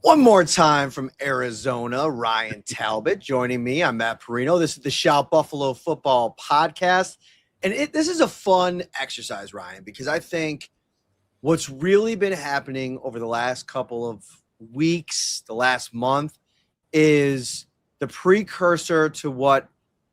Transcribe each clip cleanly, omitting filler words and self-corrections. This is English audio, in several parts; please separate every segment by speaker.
Speaker 1: One more time from Arizona, Ryan Talbot joining me. I'm Matt Parrino. This is the Shout Buffalo Football Podcast. And this is a fun exercise, Ryan, because I think what's really been happening over the last couple of weeks, the last month, is the precursor to what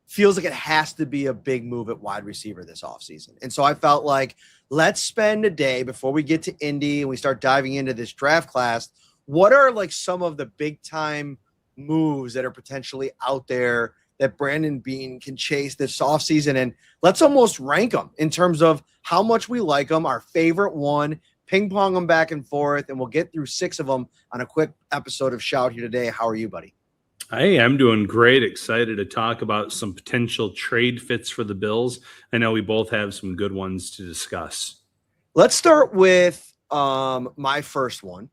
Speaker 1: feels like it has to be a big move at wide receiver this offseason. And so I felt like let's spend a day before we get to Indy and we start diving into this draft class. What are like some of the big time moves that are potentially out there that Brandon Beane can chase this offseason? And let's almost rank them in terms of how much we like them, our favorite one, ping pong them back and forth, and we'll get through 6 of them on a quick episode of Shout here today. How are you, buddy?
Speaker 2: Hey, I'm doing great. Excited to talk about some potential trade fits for the Bills. I know we both have some good ones to discuss.
Speaker 1: Let's start with my first one.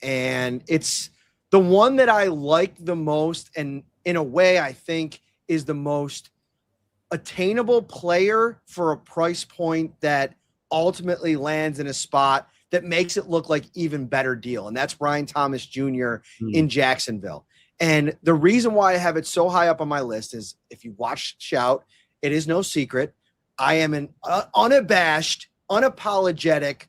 Speaker 1: And it's the one that I like the most, and in a way I think is the most attainable player for a price point that ultimately lands in a spot that makes it look like even better deal. And that's Brian Thomas Jr. in Jacksonville. And the reason why I have it so high up on my list is if you watch Shout, it is no secret. I am an unabashed, unapologetic,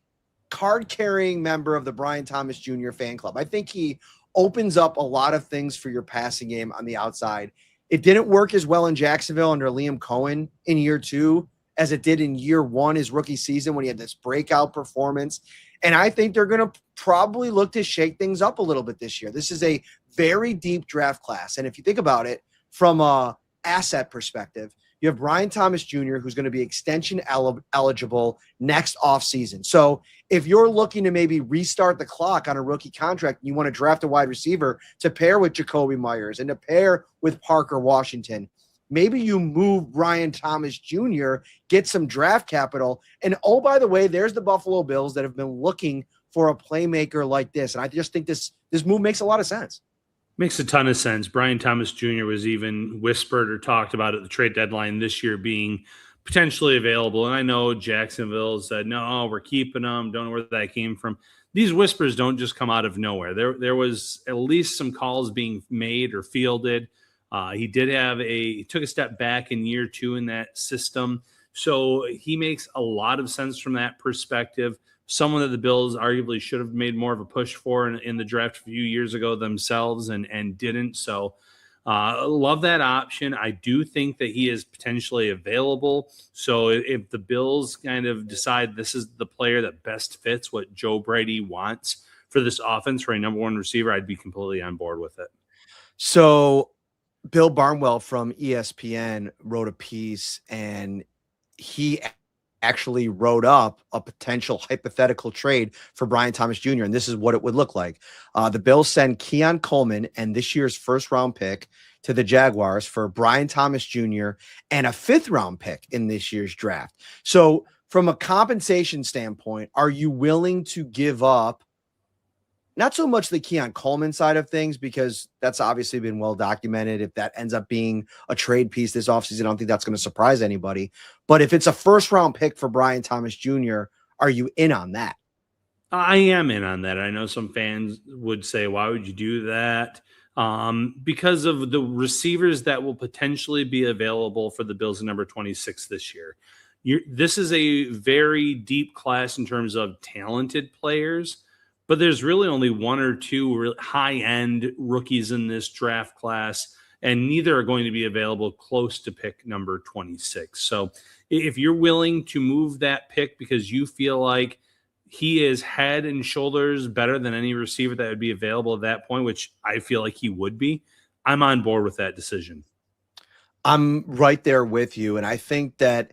Speaker 1: card-carrying member of the Brian Thomas Jr. fan club. I think he opens up a lot of things for your passing game on the outside. It didn't work as well in Jacksonville under Liam Cohen in year 2 as it did in year 1, his rookie season, when he had this breakout performance. And I think they're going to probably look to shake things up a little bit this year. This is a very deep draft class. And if you think about it from a asset perspective, you have Brian Thomas Jr., who's going to be extension eligible next offseason. So if you're looking to maybe restart the clock on a rookie contract, and you want to draft a wide receiver to pair with Jacoby Myers and to pair with Parker Washington, maybe you move Brian Thomas Jr., get some draft capital. And oh, by the way, there's the Buffalo Bills that have been looking for a playmaker like this. And I just think this move makes a lot of sense.
Speaker 2: Makes a ton of sense. Brian Thomas Jr. was even whispered or talked about at the trade deadline this year being potentially available. And I know Jacksonville said, no, we're keeping him. Don't know where that came from. These whispers don't just come out of nowhere. There was at least some calls being made or fielded. He took a step back in year 2 in that system. So he makes a lot of sense from that perspective. Someone that the Bills arguably should have made more of a push for in the draft a few years ago themselves and didn't. So love that option. I do think that he is potentially available. So if the Bills kind of decide this is the player that best fits what Joe Brady wants for this offense for a number 1 receiver, I'd be completely on board with it.
Speaker 1: So Bill Barnwell from ESPN wrote a piece, and he actually wrote up a potential hypothetical trade for Brian Thomas Jr., and this is what it would look like. The Bills send Keon Coleman and this year's first-round pick to the Jaguars for Brian Thomas Jr. and a 5th-round pick in this year's draft. So from a compensation standpoint, are you willing to give up not so much the Keon Coleman side of things, because that's obviously been well documented. If that ends up being a trade piece this offseason, I don't think that's going to surprise anybody. But if it's a first-round pick for Brian Thomas Jr., are you in on that?
Speaker 2: I am in on that. I know some fans would say, why would you do that? Because of the receivers that will potentially be available for the Bills in number 26 this year. This is a very deep class in terms of talented players, but there's really only 1 or 2 high-end rookies in this draft class, and neither are going to be available close to pick number 26. So if you're willing to move that pick because you feel like he is head and shoulders better than any receiver that would be available at that point, which I feel like he would be, I'm on board with that decision.
Speaker 1: I'm right there with you, and I think that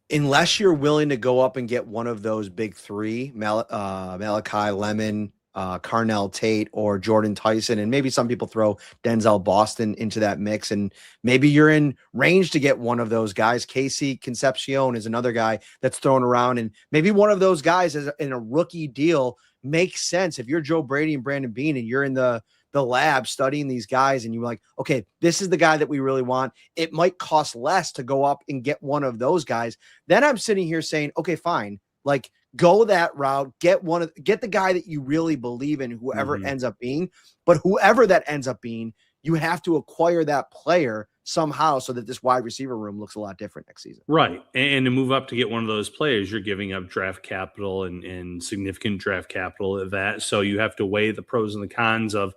Speaker 1: unless you're willing to go up and get one of those big 3, Malachi Lemon, Carnell Tate, or Jordan Tyson, and maybe some people throw Denzel Boston into that mix, and maybe you're in range to get one of those guys. Casey Concepcion is another guy that's thrown around, and maybe one of those guys is in a rookie deal makes sense. If you're Joe Brady and Brandon Beane and you're in the lab studying these guys and you're like, okay, this is the guy that we really want. It might cost less to go up and get one of those guys. Then I'm sitting here saying, okay, fine. Like, go that route, get the guy that you really believe in, whoever ends up being. But whoever that ends up being, you have to acquire that player somehow so that this wide receiver room looks a lot different next season.
Speaker 2: Right. And to move up to get one of those players, you're giving up draft capital and significant draft capital of that. So you have to weigh the pros and the cons of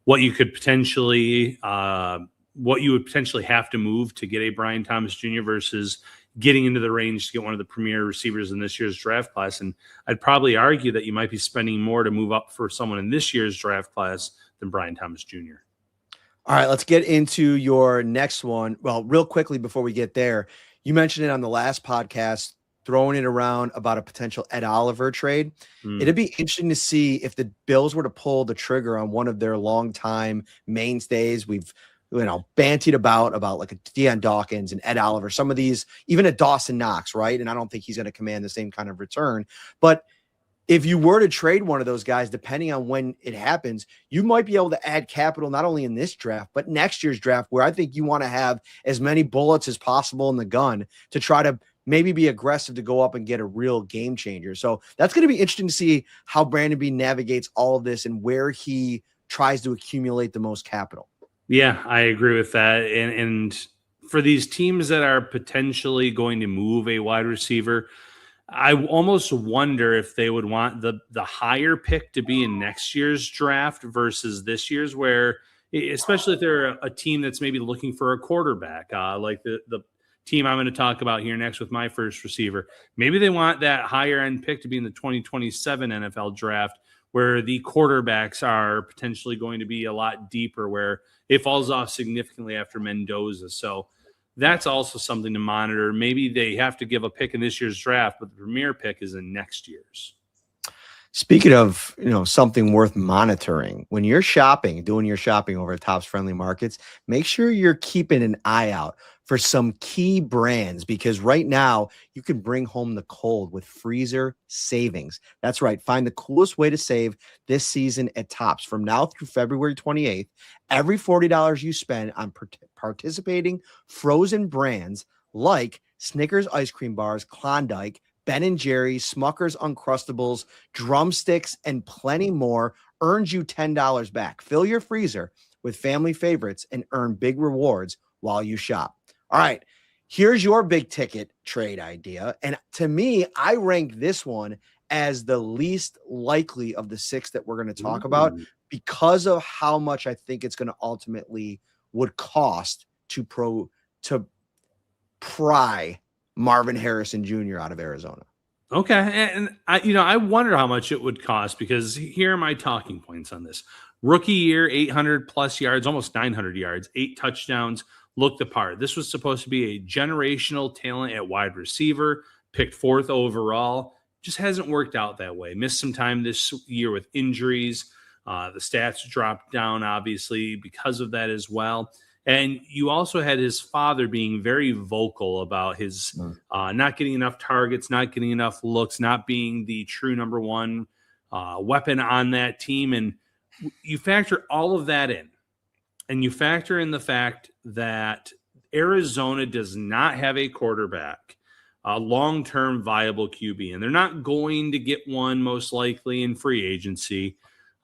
Speaker 2: what you could potentially what you would potentially have to move to get a Brian Thomas Jr. versus getting into the range to get one of the premier receivers in this year's draft class. And I'd probably argue that you might be spending more to move up for someone in this year's draft class than Brian Thomas Jr.
Speaker 1: All right, let's get into your next one. Well, real quickly before we get there, you mentioned it on the last podcast, throwing it around about a potential Ed Oliver trade. It'd be interesting to see if the Bills were to pull the trigger on one of their longtime mainstays. We've bantied about like a Deion Dawkins and Ed Oliver, some of these, even a Dawson Knox, right? And I don't think he's going to command the same kind of return. But if you were to trade one of those guys, depending on when it happens, you might be able to add capital not only in this draft, but next year's draft, where I think you want to have as many bullets as possible in the gun to try to maybe be aggressive to go up and get a real game changer. So that's going to be interesting to see how Brandon Beane navigates all of this and where he tries to accumulate the most capital.
Speaker 2: Yeah, I agree with that. And for these teams that are potentially going to move a wide receiver, I almost wonder if they would want the higher pick to be in next year's draft versus this year's, where especially if they're a team that's maybe looking for a quarterback, like the team I'm going to talk about here next with my first receiver. Maybe they want that higher end pick to be in the 2027 NFL draft, where the quarterbacks are potentially going to be a lot deeper, where it falls off significantly after Mendoza. So that's also something to monitor. Maybe they have to give a pick in this year's draft, but the premier pick is in next year's.
Speaker 1: Speaking of, something worth monitoring, when you're doing your shopping over at Topps Friendly Markets, make sure you're keeping an eye out for some key brands, because right now you can bring home the cold with freezer savings. That's right. Find the coolest way to save this season at Topps. From now through February 28th, every $40 you spend on participating frozen brands like Snickers ice cream bars, Klondike, Ben & Jerry's, Smucker's Uncrustables, Drumsticks, and plenty more earns you $10 back. Fill your freezer with family favorites and earn big rewards while you shop. All right, here's your big ticket trade idea. And to me, I rank this one as the least likely of the six that we're going to talk about, because of how much I think it's going to ultimately would cost to pry Marvin Harrison Jr. out of Arizona.
Speaker 2: Okay. And I wonder how much it would cost, because here are my talking points on this. Rookie year, 800 plus yards, almost 900 yards, 8 touchdowns, looked the part. This was supposed to be a generational talent at wide receiver, picked 4th overall. Just hasn't worked out that way. Missed some time this year with injuries. The stats dropped down, obviously, because of that as well. And you also had his father being very vocal about his not getting enough targets, not getting enough looks, not being the true number one weapon on that team. And you factor all of that in, and you factor in the fact that Arizona does not have a quarterback, a long-term viable QB, and they're not going to get one most likely in free agency.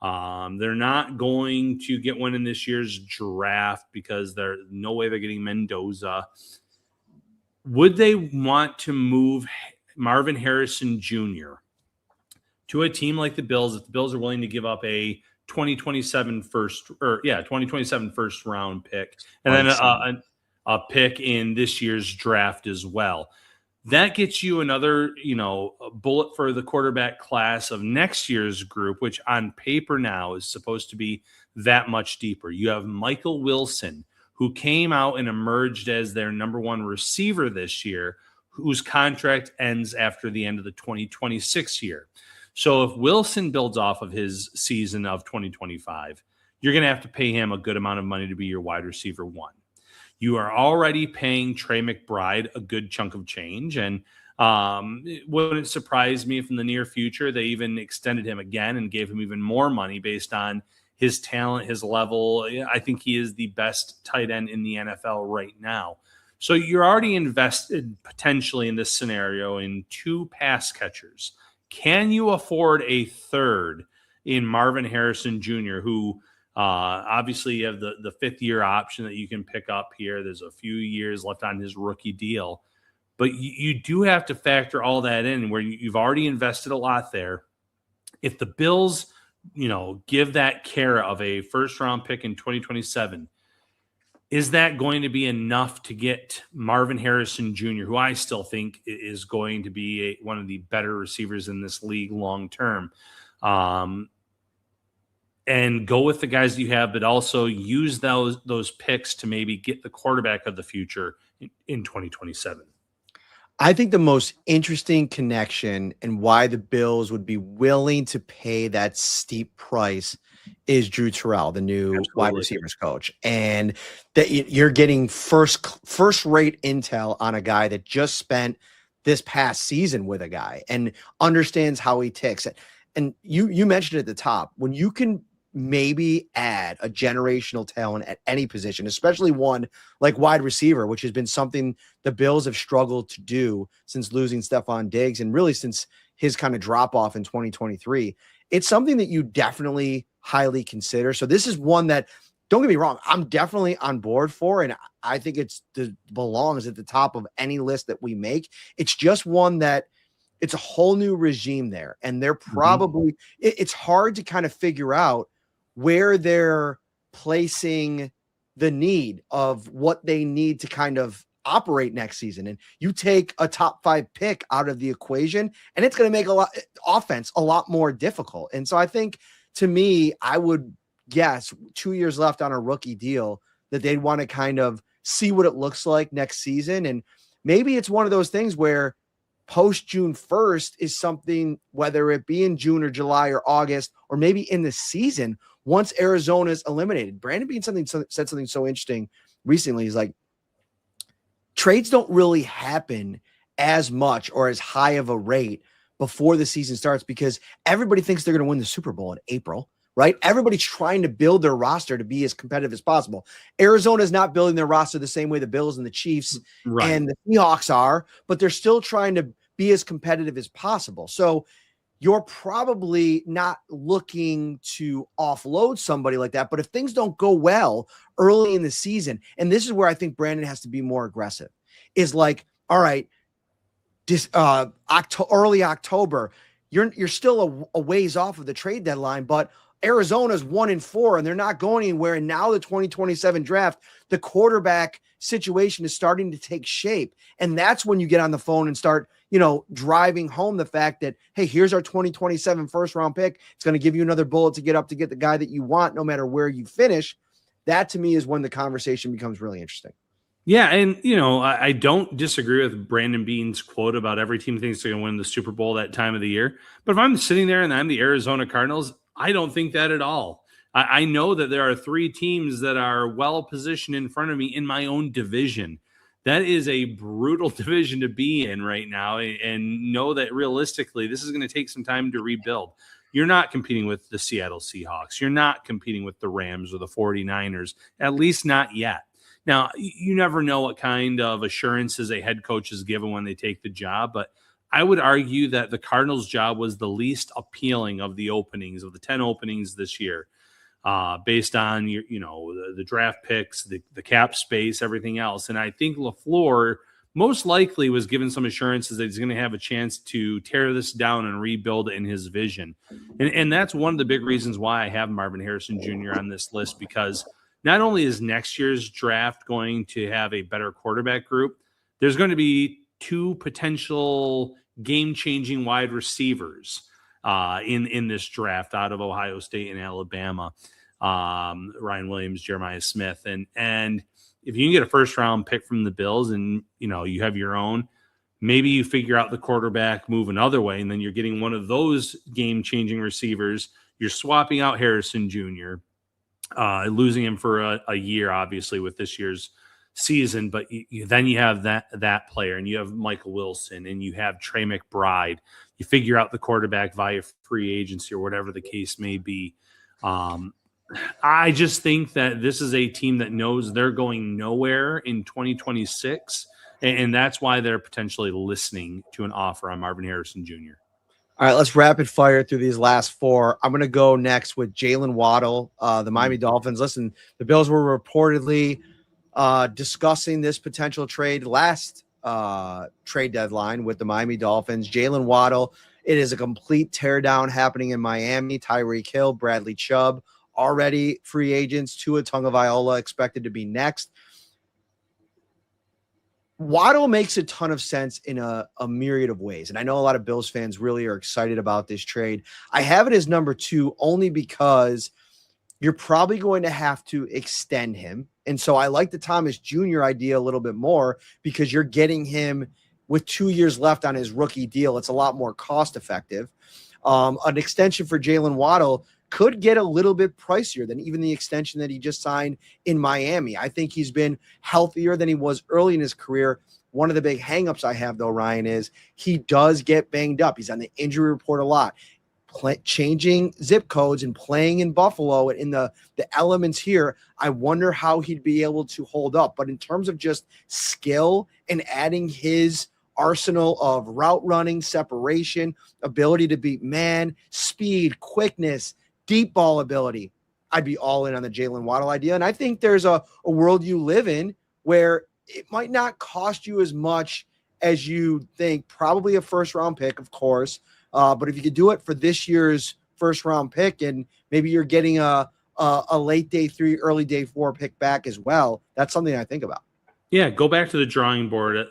Speaker 2: They're not going to get one in this year's draft because there's no way they're getting Mendoza. Would they want to move Marvin Harrison Jr. to a team like the Bills, if the Bills are willing to give up a 2027 first round pick, and then a pick in this year's draft as well? That gets you another, bullet for the quarterback class of next year's group, which on paper now is supposed to be that much deeper. You have Michael Wilson, who came out and emerged as their number one receiver this year, whose contract ends after the end of the 2026 year. So if Wilson builds off of his season of 2025, you're going to have to pay him a good amount of money to be your wide receiver one. You are already paying Trey McBride a good chunk of change, and it wouldn't surprise me if in the near future they even extended him again and gave him even more money based on his talent, his level. I think he is the best tight end in the NFL right now. So you're already invested potentially in this scenario in 2 pass catchers, can you afford a third in Marvin Harrison Jr., who obviously you have the fifth-year option that you can pick up here. There's a few years left on his rookie deal. But you do have to factor all that in where you've already invested a lot there. If the Bills, give that care of a first-round pick in 2027, is that going to be enough to get Marvin Harrison Jr., who I still think is going to be one of the better receivers in this league long term, and go with the guys that you have, but also use those picks to maybe get the quarterback of the future in 2027?
Speaker 1: I think the most interesting connection and why the Bills would be willing to pay that steep price is Drew Terrell, the new wide receivers coach, and that you're getting first rate intel on a guy that just spent this past season with a guy and understands how he ticks. And you mentioned at the top, when you can maybe add a generational talent at any position, especially one like wide receiver, which has been something the Bills have struggled to do since losing Stephon Diggs and really since his kind of drop off in 2023. It's something that you definitely highly consider. So this is one that, don't get me wrong, I'm definitely on board for, and I think belongs at the top of any list that we make. It's just one that it's a whole new regime there, and they're probably it's hard to kind of figure out where they're placing the need of what they need to kind of operate next season. And you take a top 5 pick out of the equation, and it's going to make offense a lot more difficult. And so I think, to me, I would guess 2 years left on a rookie deal that they'd want to kind of see what it looks like next season. And maybe it's one of those things where post June 1st is something, whether it be in June or July or August, or maybe in the season, once Arizona is eliminated. Brandon Beane said something so interesting recently. He's like, trades don't really happen as much or as high of a rate before the season starts because everybody thinks they're going to win the Super Bowl in April, right? Everybody's trying to build their roster to be as competitive as possible. Arizona is not building their roster the same way the Bills and the Chiefs and the Seahawks are, but they're still trying to be as competitive as possible. So you're probably not looking to offload somebody like that. But if things don't go well early in the season, and this is where I think Brandon has to be more aggressive, is like, all right, this early October, you're still a ways off of the trade deadline, but Arizona's 1-4 and they're not going anywhere. And now the 2027 draft, the quarterback situation is starting to take shape. And that's when you get on the phone and start, driving home the fact that, hey, here's our 2027 first round pick. It's going to give you another bullet to get up to get the guy that you want, no matter where you finish. That to me is when the conversation becomes really interesting.
Speaker 2: Yeah. And, I don't disagree with Brandon Beane's quote about every team thinks they're going to win the Super Bowl that time of the year. But if I'm sitting there and I'm the Arizona Cardinals, I don't think that at all. I know that there are 3 teams that are well positioned in front of me in my own division. That is a brutal division to be in right now, and know that realistically, this is going to take some time to rebuild. You're not competing with the Seattle Seahawks. You're not competing with the Rams or the 49ers, at least not yet. Now, you never know what kind of assurances a head coach is given when they take the job, but I would argue that the Cardinals' job was the least appealing of the openings, of the 10 openings this year, based on the draft picks, the cap space, everything else. And I think LaFleur most likely was given some assurances that he's going to have a chance to tear this down and rebuild it in his vision. And that's one of the big reasons why I have Marvin Harrison Jr. on this list, because not only is next year's draft going to have a better quarterback group, there's going to be 2 potential game-changing wide receivers in this draft out of Ohio State and Alabama, Ryan Williams, Jeremiah Smith. And if you can get a first-round pick from the Bills and, you have your own, maybe you figure out the quarterback move another way, and then you're getting one of those game-changing receivers. You're swapping out Harrison Jr., losing him for a year, obviously, with this year's season, but then you have that player, and you have Michael Wilson, and you have Trey McBride. You figure out the quarterback via free agency or whatever the case may be. I just think that this is a team that knows they're going nowhere in 2026, and that's why they're potentially listening to an offer on Marvin Harrison Jr.
Speaker 1: All right, let's rapid fire through these last four. I'm going to go next with Jaylen Waddle, the Miami Dolphins. Listen, the Bills were reportedly discussing this potential trade last trade deadline with the Miami Dolphins. Jaylen Waddle, it is a complete teardown happening in Miami. Tyreek Hill, Bradley Chubb, already free agents. Tua Tagovailoa expected to be next. Waddle makes a ton of sense in a myriad of ways. And I know a lot of Bills fans really are excited about this trade. I have it as number 2 only because you're probably going to have to extend him. And so I like the Thomas Jr. idea a little bit more because you're getting him with 2 years left on his rookie deal. It's a lot more cost effective. An extension for Jaylen Waddle could get a little bit pricier than even the extension that he just signed in Miami. I think he's been healthier than he was early in his career. One of the big hangups I have, though, Ryan, is he does get banged up. He's on the injury report a lot. Changing zip codes and playing in Buffalo in the elements here, I wonder how he'd be able to hold up. But in terms of just skill and adding his arsenal of route running, separation, ability to beat man, speed, quickness, deep ball ability, I'd be all in on the Jaylen Waddle idea. And I think there's a world you live in where it might not cost you as much as you think. Probably a first-round pick, of course. But if you could do it for this year's first-round pick and maybe you're getting a late day 3, early day 4 pick back as well, that's something I think about.
Speaker 2: Yeah, go back to the drawing board.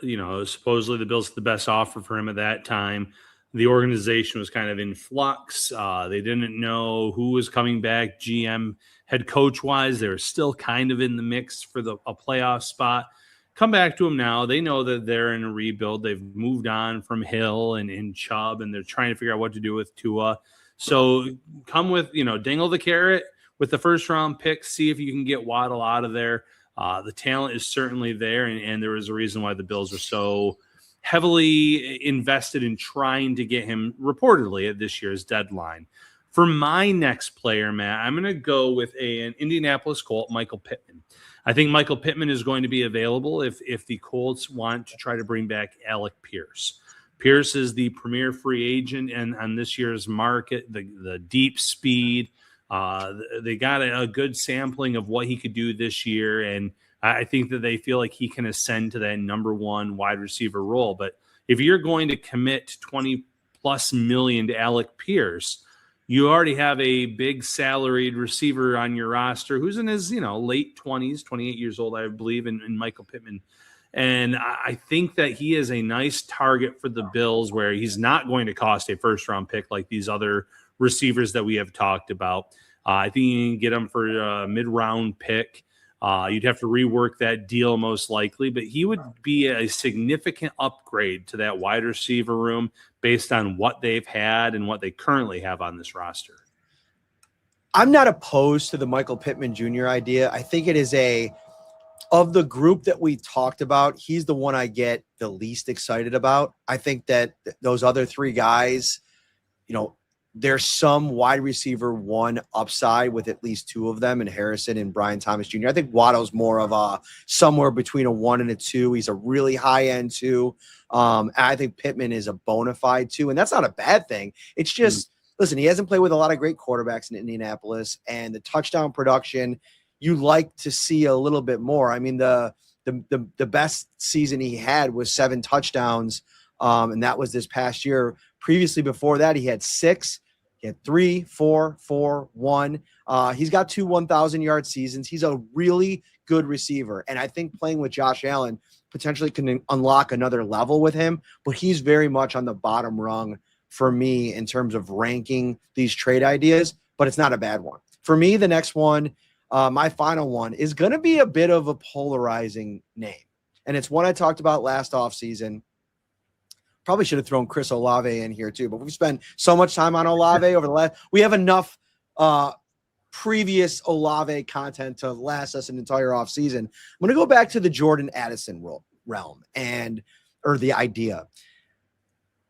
Speaker 2: Supposedly the Bills had the best offer for him at that time. The organization was kind of in flux. They didn't know who was coming back GM head coach wise. They were still kind of in the mix for a playoff spot. Come back to them now. They know that they're in a rebuild. They've moved on from Hill and Chubb, and they're trying to figure out what to do with Tua. So come with, dangle the carrot with the first round pick. See if you can get Waddle out of there. The talent is certainly there, and there was a reason why the Bills were so heavily invested in trying to get him reportedly at this year's deadline. For my next player, Matt, I'm going to go with an Indianapolis Colt, Michael Pittman. I think Michael Pittman is going to be available if the Colts want to try to bring back Alec Pierce. Pierce is the premier free agent and on this year's market, the deep speed. They got a good sampling of what he could do this year, and I think that they feel like he can ascend to that number 1 wide receiver role. But if you're going to commit $20+ million to Alec Pierce, you already have a big salaried receiver on your roster who's in his late 20s, 28 years old, I believe, in Michael Pittman. And I think that he is a nice target for the Bills where he's not going to cost a first-round pick like these other receivers that we have talked about. I think you can get him for a mid-round pick. You'd have to rework that deal most likely, but he would be a significant upgrade to that wide receiver room based on what they've had and what they currently have on this roster.
Speaker 1: I'm not opposed to the Michael Pittman Jr. idea. I think it is of the group that we talked about, he's the one I get the least excited about. I think that those other 3 guys, there's some wide receiver 1 upside with at least 2 of them, and Harrison and Brian Thomas Jr. I think Waddle's more of a somewhere between a 1 and a 2. He's a really high-end 2. And I think Pittman is a bona fide 2, and that's not a bad thing. It's just, listen, he hasn't played with a lot of great quarterbacks in Indianapolis, and the touchdown production, you like to see a little bit more. I mean, the best season he had was 7 touchdowns, and that was this past year. Previously, before that, he had 6. He had 3, 4, 4, 1. He's got 2 1,000-yard seasons. He's a really good receiver. And I think playing with Josh Allen potentially can unlock another level with him. But he's very much on the bottom rung for me in terms of ranking these trade ideas. But it's not a bad one. For me, the next one, my final one, is going to be a bit of a polarizing name. And it's one I talked about last offseason. Probably should have thrown Chris Olave in here too, but we've spent so much time on Olave over the last. We have enough previous Olave content to last us an entire offseason. I'm going to go back to the Jordan Addison realm or the idea.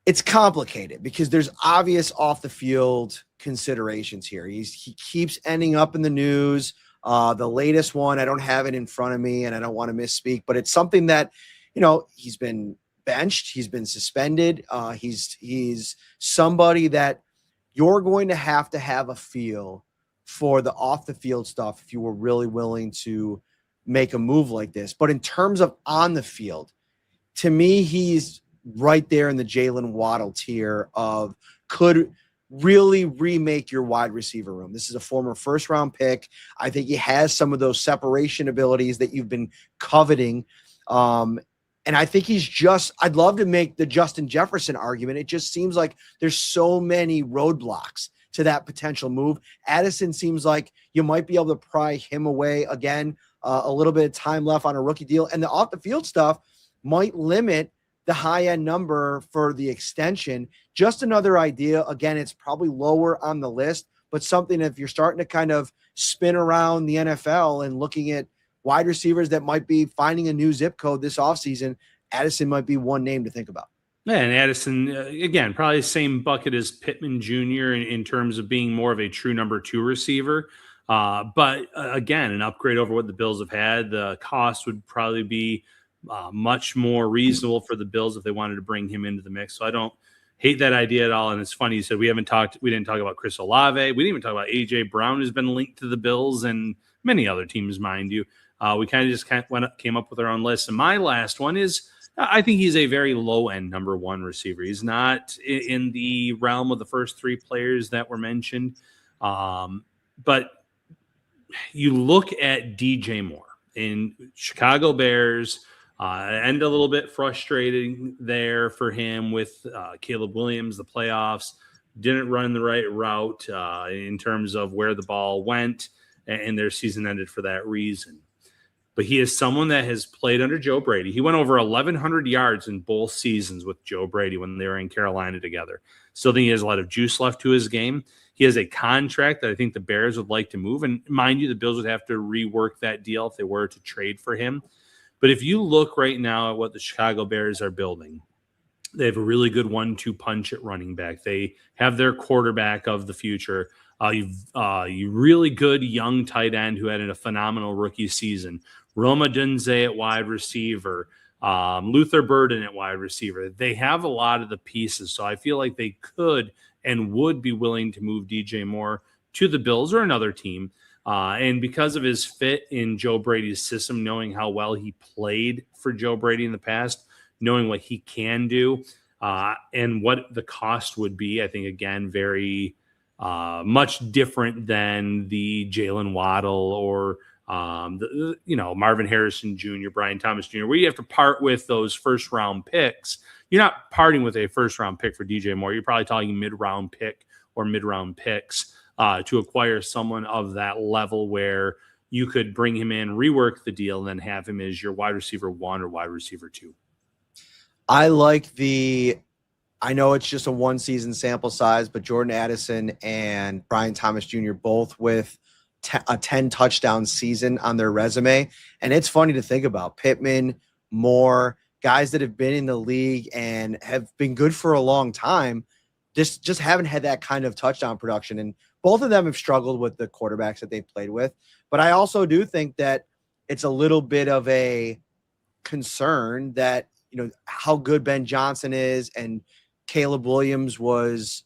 Speaker 1: It's complicated because there's obvious off the field considerations here. He keeps ending up in the news. The latest one, I don't have it in front of me, and I don't want to misspeak, but it's something that he's been benched. He's been suspended. He's somebody that you're going to have a feel for the off the field stuff if you were really willing to make a move like this. But in terms of on the field, to me, he's right there in the Jaylen Waddle tier of could really remake your wide receiver room. This is a former first-round pick. I think he has some of those separation abilities that you've been coveting. And I think I'd love to make the Justin Jefferson argument. It just seems like there's so many roadblocks to that potential move. Addison seems like you might be able to pry him away again, a little bit of time left on a rookie deal. And the off the field stuff might limit the high-end number for the extension. Just another idea. Again, it's probably lower on the list, but something if you're starting to kind of spin around the NFL and looking at wide receivers that might be finding a new zip code this offseason, Addison might be one name to think about.
Speaker 2: Yeah, and Addison, again, probably the same bucket as Pittman Jr. in terms of being more of a true number 2 receiver. But again, an upgrade over what the Bills have had. The cost would probably be much more reasonable for the Bills if they wanted to bring him into the mix. So I don't hate that idea at all. And it's funny, you said we didn't talk about Chris Olave. We didn't even talk about A.J. Brown, who's been linked to the Bills and many other teams, mind you. We kind of came up with our own list. And my last one is, I think he's a very low-end number 1 receiver. He's not in the realm of the first 3 players that were mentioned. But you look at DJ Moore in Chicago Bears, and a little bit frustrating there for him with Caleb Williams, the playoffs, didn't run the right route in terms of where the ball went, and their season ended for that reason. But he is someone that has played under Joe Brady. He went over 1,100 yards in both seasons with Joe Brady when they were in Carolina together. Still think he has a lot of juice left to his game. He has a contract that I think the Bears would like to move. And mind you, the Bills would have to rework that deal if they were to trade for him. But if you look right now at what the Chicago Bears are building, they have a really good 1-2 punch at running back. They have their quarterback of the future. You really good young tight end who had a phenomenal rookie season. Roma Dunze at wide receiver. Luther Burden at wide receiver. They have a lot of the pieces, so I feel like they could and would be willing to move DJ Moore to the Bills or another team. And because of his fit in Joe Brady's system, knowing how well he played for Joe Brady in the past, knowing what he can do, and what the cost would be, I think, again, very much different than the Jaylen Waddle or Marvin Harrison Jr., Brian Thomas Jr., where you have to part with those first-round picks. You're not parting with a first-round pick for DJ Moore. You're probably talking mid-round pick or mid-round picks to acquire someone of that level where you could bring him in, rework the deal, and then have him as your wide receiver 1 or wide receiver 2.
Speaker 1: I know it's just a 1-season sample size, but Jordan Addison and Brian Thomas Jr. both with a 10 touchdown season on their resume. And it's funny to think about Pittman, Moore, guys that have been in the league and have been good for a long time, just haven't had that kind of touchdown production. And both of them have struggled with the quarterbacks that they've played with. But I also do think that it's a little bit of a concern that, how good Ben Johnson is and Caleb Williams was,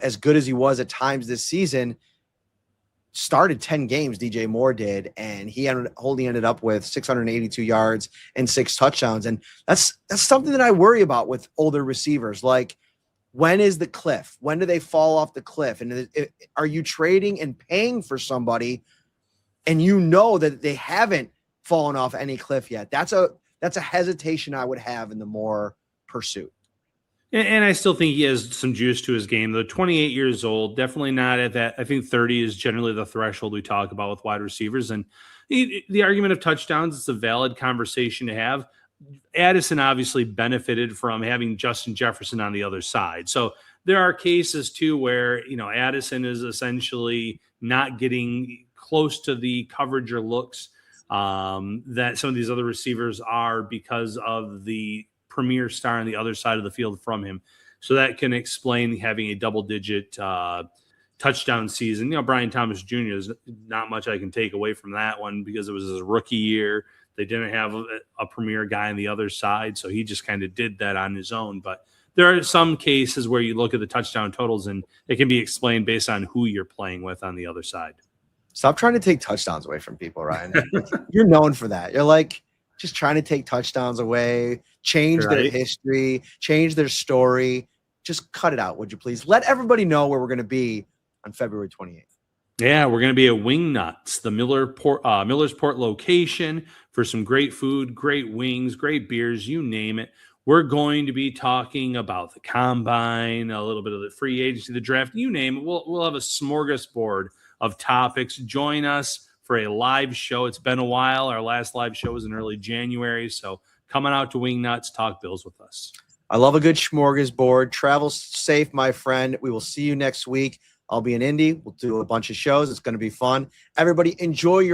Speaker 1: as good as he was at times this season, started 10 games, DJ Moore did, and he ended up with 682 yards and 6 touchdowns. And that's something that I worry about with older receivers. Like, when is the cliff? When do they fall off the cliff? And are you trading and paying for somebody and that they haven't fallen off any cliff yet? That's a hesitation I would have in the Moore pursuit.
Speaker 2: And I still think he has some juice to his game, though. 28 years old, definitely not at that. I think 30 is generally the threshold we talk about with wide receivers. And the argument of touchdowns, it's a valid conversation to have. Addison obviously benefited from having Justin Jefferson on the other side. So there are cases, too, where, Addison is essentially not getting close to the coverage or looks that some of these other receivers are because of the premier star on the other side of the field from him. So that can explain having a double-digit touchdown season. Brian Thomas Jr. is not much I can take away from that one because it was his rookie year. They didn't have a premier guy on the other side, so he just kind of did that on his own. But there are some cases where you look at the touchdown totals, and it can be explained based on who you're playing with on the other side.
Speaker 1: Stop trying to take touchdowns away from people, Ryan. You're known for that. You're like just trying to take touchdowns away, change their history, change their story. Just cut it out, would you please? Let everybody know where we're going to be on February 28th.
Speaker 2: Yeah, we're going to be at Wingnuts, the Millersport location, for some great food, great wings, great beers, you name it. We're going to be talking about the combine, a little bit of the free agency, the draft, you name it. We'll have a smorgasbord of topics. Join us for a live show. It's been a while. Our last live show was in early January, so coming out to Wingnuts, talk Bills with us.
Speaker 1: I love a good smorgasbord. Travel safe, my friend. We will see you next week. I'll be in Indy. We'll do a bunch of shows. It's going to be fun. Everybody enjoy your